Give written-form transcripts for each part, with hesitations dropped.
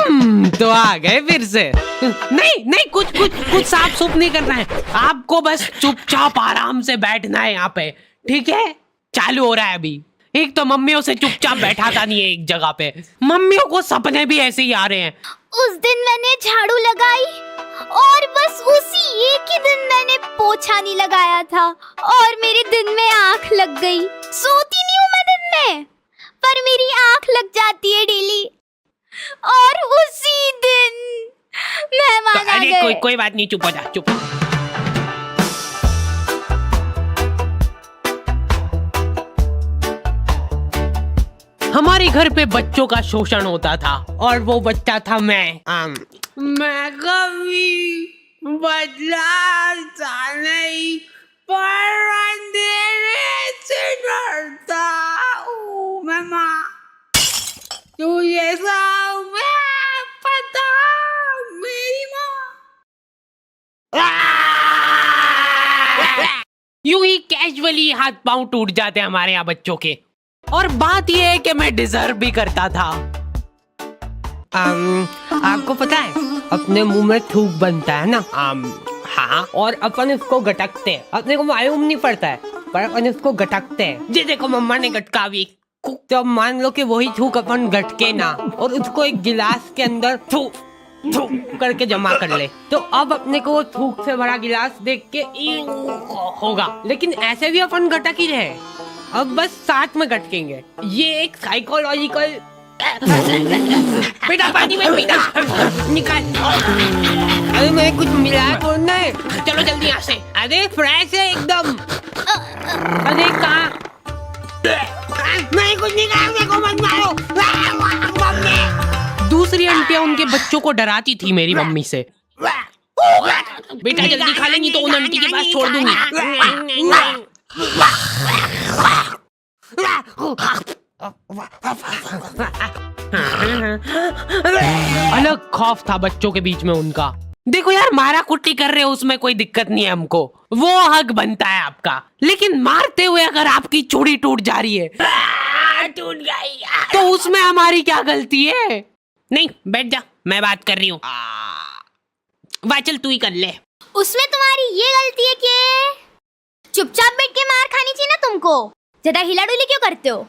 तो आ गए फिर से। नहीं नहीं, कुछ कुछ कुछ साफ सुफ नहीं करना है आपको, बस चुपचाप आराम से बैठना है यहाँ पे, ठीक है? चालू हो रहा है अभी। एक तो मम्मियों से चुपचाप बैठाता नहीं है एक जगह पे, मम्मियों को सपने भी ऐसे ही आ रहे हैं। उस दिन मैंने झाड़ू लगाई और बस उसी एक ही दिन मैंने पोछा नहीं लगाया था और मेरे दिन में आंख लग गई। सोती नहीं हूँ मैं दिन में, पर मेरी आंख लग जाती है डेली और उसी दिन मेहमान आ गए। कोई बात नहीं, चुप हो जा, चुप। हमारे घर पे बच्चों का शोषण होता था और वो बच्चा था मैं कभी बदलाता नहीं, पर अंधेरे से डरता हूँ मैं माँ, तुझे सब पता मेरी माँ। यूं ही कैजुअली हाथ पांव टूट जाते हमारे यहाँ बच्चों के। और बात यह है कि मैं डिजर्व भी करता था। आपको पता है अपने मुंह में थूक बनता है ना? हाँ, और अपन इसको गटकते हैं, अपने को मालूम नहीं पड़ता है पर अपन इसको गटकते हैं। जी देखो मम्मा ने गटका भी, तो मान लो कि वही थूक अपन गटके ना और उसको एक गिलास के अंदर थूक करके जमा कर ले, तो अब अपने को वो थूक से भरा गिलास देख के होगा, लेकिन ऐसे भी अपन गटक ही रहे, अब बस साथ में गटकेंगे। ये एक साइकोलॉजिकल। बेटा पानी में पीना, निकाल। अरे मैं कुछ मिला है बोलना है, चलो जल्दी यहाँ से। अरे फ्रेश है एकदम। अरे कहाँ? मैं कुछ नहीं कहा, मेरे को मत मारो। दूसरी आंटियां उनके बच्चों को डराती थी मेरी मम्मी से। बेटा जल्दी खा ले, नहीं तो उन आंटी के पास छोड़ दूंगी। अलग खौफ था बच्चों के बीच में उनका। देखो यार, मारा कुट्टी कर रहे हो उसमें कोई दिक्कत नहीं है हमको, वो हक बनता है आपका, लेकिन मारते हुए अगर आपकी चूड़ी टूट जा रही है टूट गई तो उसमें हमारी क्या गलती है? नहीं बैठ जा, मैं बात कर रही हूँ। वाह चल तू ही कर ले। उसमें तुम्हारी ये गलती है कि चुपचाप बैठ के मार खानी चाहिए ना तुमको, ज्यादा हिला डुली क्यों करते हो?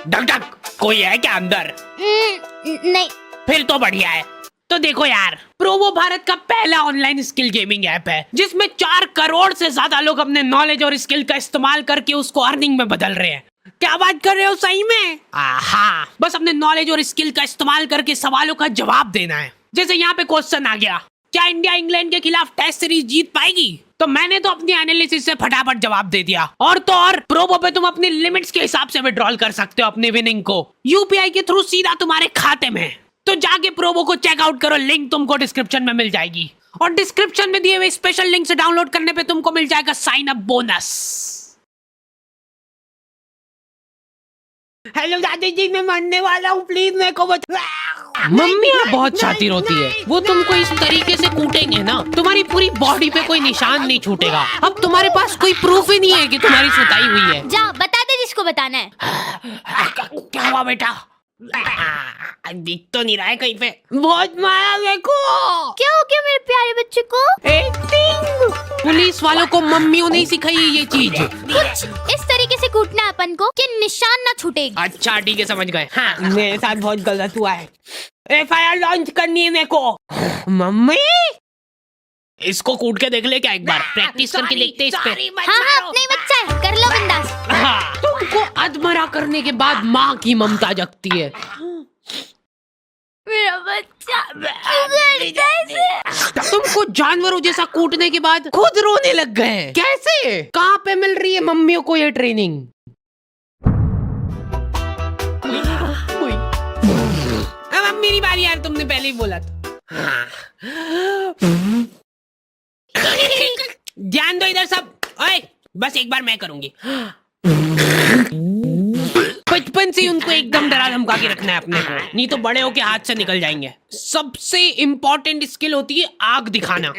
डक डक कोई है क्या अंदर? नहीं। फिर तो बढ़िया है। तो देखो यार, प्रोवो भारत का पहला ऑनलाइन स्किल गेमिंग ऐप है जिसमें 4 करोड़ से ज्यादा लोग अपने नॉलेज और स्किल का इस्तेमाल करके उसको अर्निंग में बदल रहे हैं। क्या बात कर रहे हो सही में? हाँ, बस अपने नॉलेज और स्किल का इस्तेमाल करके सवालों का जवाब देना है। जैसे यहाँ पे क्वेश्चन आ गया, क्या इंडिया इंग्लैंड के खिलाफ टेस्ट सीरीज जीत पाएगी? तो मैंने तो अपनी एनालिसिस से फटाफट जवाब दे दिया। और तो और प्रोबो पे तुम अपनी लिमिट्स के हिसाब से विड्रॉल कर सकते हो अपने विनिंग को यूपीआई के थ्रू सीधा तुम्हारे खाते में। तो जाके प्रोबो को चेकआउट करो, लिंक तुमको डिस्क्रिप्शन में मिल जाएगी और डिस्क्रिप्शन में दिए हुए स्पेशल लिंक से डाउनलोड करने पे तुमको मिल जाएगा साइन अप बोनस। हेलो दादी जी, मैं मरने वाला हूँ, प्लीज मेरे को बचा। मम्मी बहुत शातिर होती है, वो तुमको इस तरीके से कूटेंगे ना तुम्हारी पूरी बॉडी पे कोई निशान नहीं छूटेगा। अब तुम्हारे पास कोई प्रूफ ही नहीं है कि तुम्हारी सुताई हुई है। जा बता दे जिसको बताना है। क्या हुआ बेटा? दिख तो नहीं रहा है कहीं पे। बहुत मारा मेरे को। क्या हो गया मेरे प्यारे बच्चे को? पुलिस वालों को मम्मियों ने सिखाई है ये चीज। कुछ इस तरीके से कूटना है अपन को कि निशान ना छूटेगी। अच्छा ठीक है, समझ गए। हाँ, मेरे साथ बहुत गलत हुआ है, एफआईआर लॉन्च करनी है मेरे को। मम्मी इसको कूट के देख ले क्या, एक बार प्रैक्टिस करके देखते इस पे। हाँ, अपना ही बच्चा है, कर लो बिंदास। हाँ, तुमको अधमरा करने के बाद माँ की ममता जगती है। मेरा बच्चा तुमको जानवरों जैसा कूटने के बाद खुद रोने लग गए। कैसे? कहाँ पे मिल रही है मम्मियों को ये ट्रेनिंग? अब मेरी बारी यार, तुमने पहले ही बोला था। ध्यान दो इधर सब। ओए, बस एक बार मैं करूंगी। बचपन से उनको एकदम डरा धमका के रखना है अपने को, नहीं तो बड़े होके हाथ से निकल जाएंगे। सबसे इम्पोर्टेंट स्किल होती है आंख दिखाना।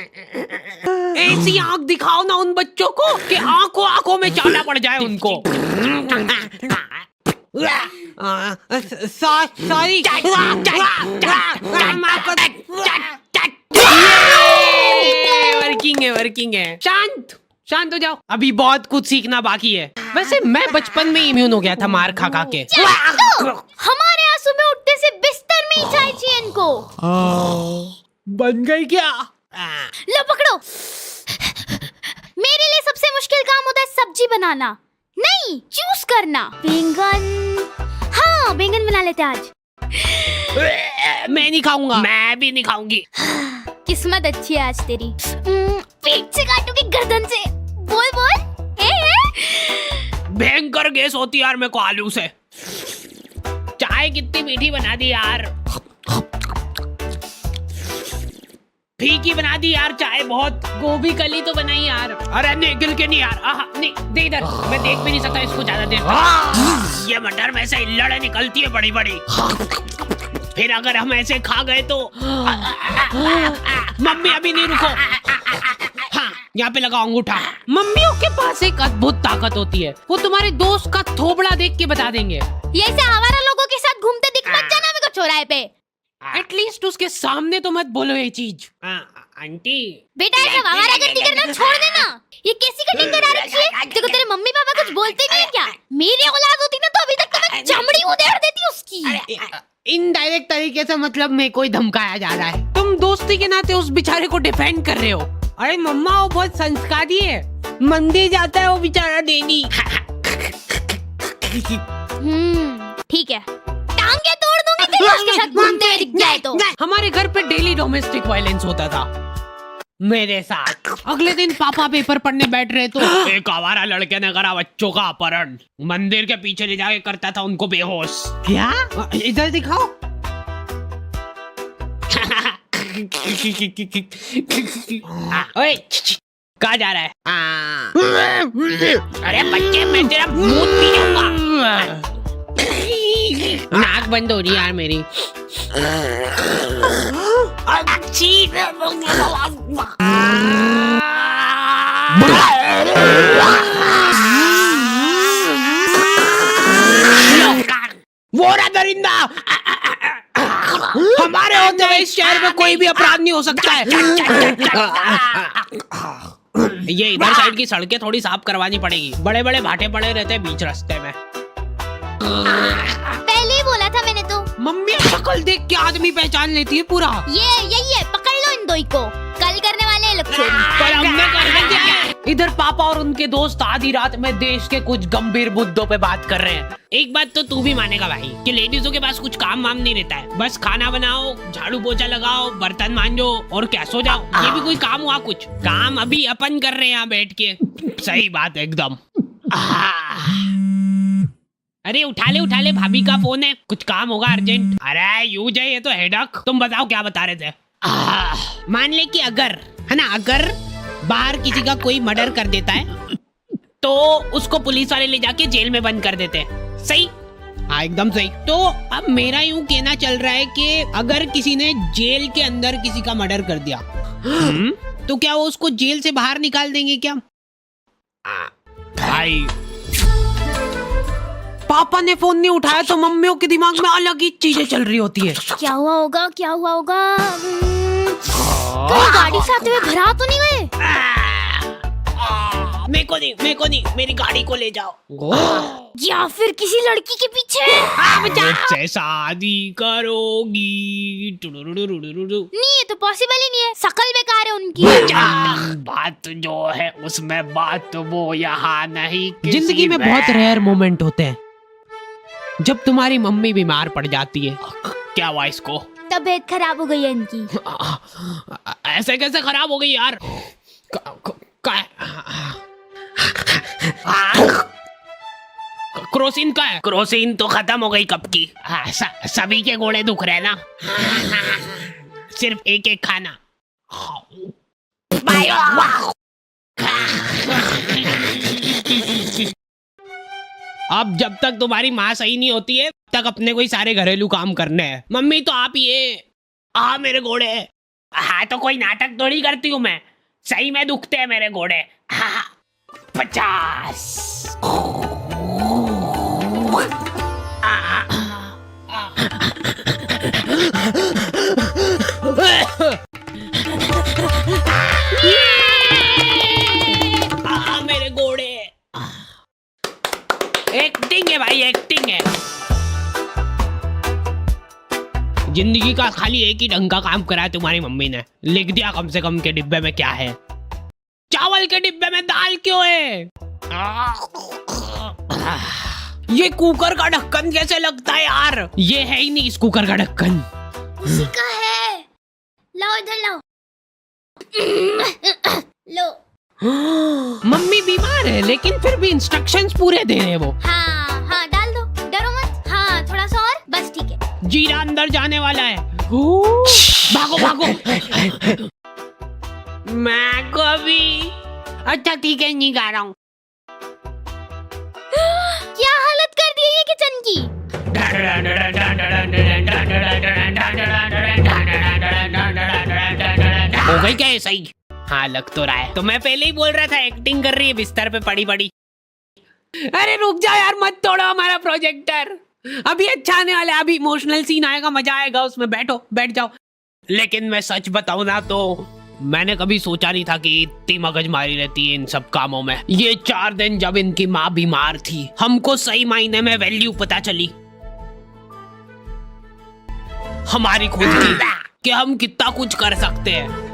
ऐसी आंख दिखाओ ना उन बच्चों को कि आंखों आंखों में चाटा पड़ जाए उनको। सॉरी। वर्किंग है। शांत शांत हो जाओ, अभी बहुत कुछ सीखना बाकी है। वैसे मैं बचपन में इम्यून हो गया था मार खा खा के। हमारे यहाँ सुबह उठते से बिस्तर में ही चाय चाहिए इनको। बन गई क्या? लो पकड़ो। मेरे लिए सबसे मुश्किल काम होता है सब्जी बनाना, नहीं चूज करना। बैंगन, हाँ बैंगन बना लेते आज। मैं नहीं खाऊंगा। मैं भी नहीं खाऊंगी। किस्मत अच्छी है आज तेरी। पेट से काटूंगी गर्दन से। बोल बोल। भयंकर गैस होती है यार मेरे को आलू से। चाय कितनी मीठी बना दी यार, फीकी बना दी यार चाय बहुत। गोभी कली तो बनाई यार। अरे नहीं गिल के नहीं यार। नहीं दे इधर, मैं देख भी नहीं सकता इसको ज्यादा देर। ये मटर में से इल्लड़े निकलती है बड़ी बड़ी, फिर अगर हम ऐसे खा गए तो। मम्मी अभी नहीं, रुको। हाँ यहाँ पे लगाओ अंगूठा। मम्मियों के पास एक अद्भुत ताकत होती है, वो तुम्हारे दोस्त का थोबड़ा देख के बता देंगे। ये ऐसे आवारा लोगों के साथ घूमते दिख मत जाना मेरे को चौराहे पे। एटलीस्ट उसके सामने तो मत बोलो ये चीज। आंटी बेटा ऐसा आवारागर्दी करना छोड़ देना। ये कैसी कटिंग करा रखी है? देखो तेरे मम्मी पापा कुछ बोलते नहीं है क्या? मेरी औलाद होती ना तो अभी तक तो मैं चमड़ी उधेड़ देती उसकी। इनडायरेक्ट तरीके से मतलब मेरे को ही धमकाया जा रहा है। तुम दोस्ती के नाते उस बेचारे को डिफेंड कर रहे हो। अरे मम्मा वो बहुत संस्कारी है, मंदिर जाता है वो बेचारा डेली। ठीक है, टांगे तोड़ दूंगी तेरी उसके साथ घूमते हुए दिख जाए तो। हमारे घर पे डेली डोमेस्टिक वायलेंस होता था मेरे साथ। अगले दिन पापा पेपर पढ़ने बैठ रहे तो एक आवारा लड़के ने करा बच्चों का अपहरण, मंदिर के पीछे ले जाके करता था उनको बेहोश। क्या? इधर दिखाओ। ओए कहाँ जा रहा है? अरे बच्चे मैं तेरा मुंह पी जाऊंगा। नाक बंद हो रही यार मेरी। वो रहा दरिंदा। हमारे होते हुए इस शहर में कोई भी अपराध नहीं हो सकता है। ये इधर साइड की सड़कें थोड़ी साफ करवानी पड़ेगी, बड़े बड़े भाटे पड़े रहते हैं बीच रास्ते में। पहले ही बोला था मैंने तो। मम्मी शक्ल देख के आदमी पहचान लेती है पूरा। ये यही है, पकड़ लो इन दोई को, कल करने वाले हैं लोग चोरी। पर हमने करने क्या है? इधर पापा और उनके दोस्त आधी रात में देश के कुछ गंभीर मुद्दों पे बात कर रहे हैं। एक बात तो तू भी मानेगा भाई कि लेडीजों के पास कुछ काम वाम नहीं रहता है, बस खाना बनाओ, झाड़ू पोछा लगाओ, बर्तन मांजो और क्या सो जाओ। ये भी कोई काम हुआ? कुछ काम अभी अपन कर रहे हैं यहाँ बैठ के। सही बात है एकदम। अरे उठा ले भाभी का फोन है, कुछ काम होगा अर्जेंट। अरे यूज है ये तो हेडक। तुम बताओ क्या बता रहे थे? मान ले कि अगर है ना, अगर बाहर किसी का कोई मर्डर कर देता है तो उसको पुलिस वाले ले जाके जेल में बंद कर देते हैं। सही? हाँ एकदम सही। तो अब मेरा यूं कहना चल रहा है कि अगर किसी ने जेल के अंदर किसी का मर्डर कर दिया तो क्या वो उसको जेल से बाहर निकाल देंगे क्या? भाई पापा ने फोन नहीं उठाया तो मम्मियों के दिमाग में अलग ही चीजें चल रही होती है। क्या हुआ होगा? कोई गाड़ी से आते हुए घर आ तो नहीं गए? मेरे को नहीं, मेरी गाड़ी को ले जाओ। या फिर किसी लड़की के पीछे? मुझसे शादी करोगी? नहीं, ये तो पॉसिबल ही नहीं है, शकल बेकार है उनकी। बात जो है उसमें बात वो यहाँ नहीं। जिंदगी में बहुत रेयर मोमेंट होते हैं जब तुम्हारी मम्मी बीमार पड़ जाती है। क्या हुआ इसको? तबीयत खराब हो गई है इनकी। ऐसे कैसे खराब हो गई यार? क्रोसिन का है? क्रोसिन तो खत्म हो गई कब की। सभी के घोड़े दुख रहे ना, सिर्फ एक एक खाना। अब जब तक तुम्हारी माँ सही नहीं होती है तक अपने को ही सारे घरेलू काम करने हैं। मम्मी तो आप ये मेरे घोड़े। हाँ तो कोई नाटक थोड़ी करती हूँ मैं, सही में दुखते हैं मेरे घोड़े। 50 जिंदगी का खाली एक ही ढंग का काम करा है तुम्हारी मम्मी ने, लिख दिया कम से कम के डिब्बे में क्या है। चावल के डिब्बे में दाल क्यों है? ये कुकर का ढक्कन कैसे लगता है यार? ये है ही नहीं इस कुकर का ढक्कन। उसी का है, लाओ इधर लाओ। लो। मम्मी बीमार है लेकिन फिर भी इंस्ट्रक्शंस पूरे दे रहे हैं वो। हाँ हाँ डाल दो, डरो मत। हाँ थोड़ा सा और, बस ठीक है। जीरा अंदर जाने वाला है। भागो भागो। मैं को भी। अच्छा ठीक है, नहीं गा रहा हूँ। क्या हालत कर दी है ये किचन की। हो गई क्या ये सही? हाँ लग तो रहा है। तो मैं पहले ही बोल रहा था एक्टिंग कर रही है बिस्तर पे पड़ी पड़ी। अरे रुक जाओ यार, मत तोड़ो हमारा प्रोजेक्टर। अभी अच्छा आने वाला है, अभी इमोशनल सीन आएगा, मजा आएगा उसमें। बैठो, बैठ जाओ। लेकिन मैं सच बताऊं ना तो मैंने कभी सोचा नहीं था कि इतनी मगजमारी रहती है इन सब कामों में। ये 4 दिन जब इनकी माँ बीमार थी, हमको सही मायने में वैल्यू पता चली हमारी खुद की, कि हम कितना कुछ कर सकते हैं।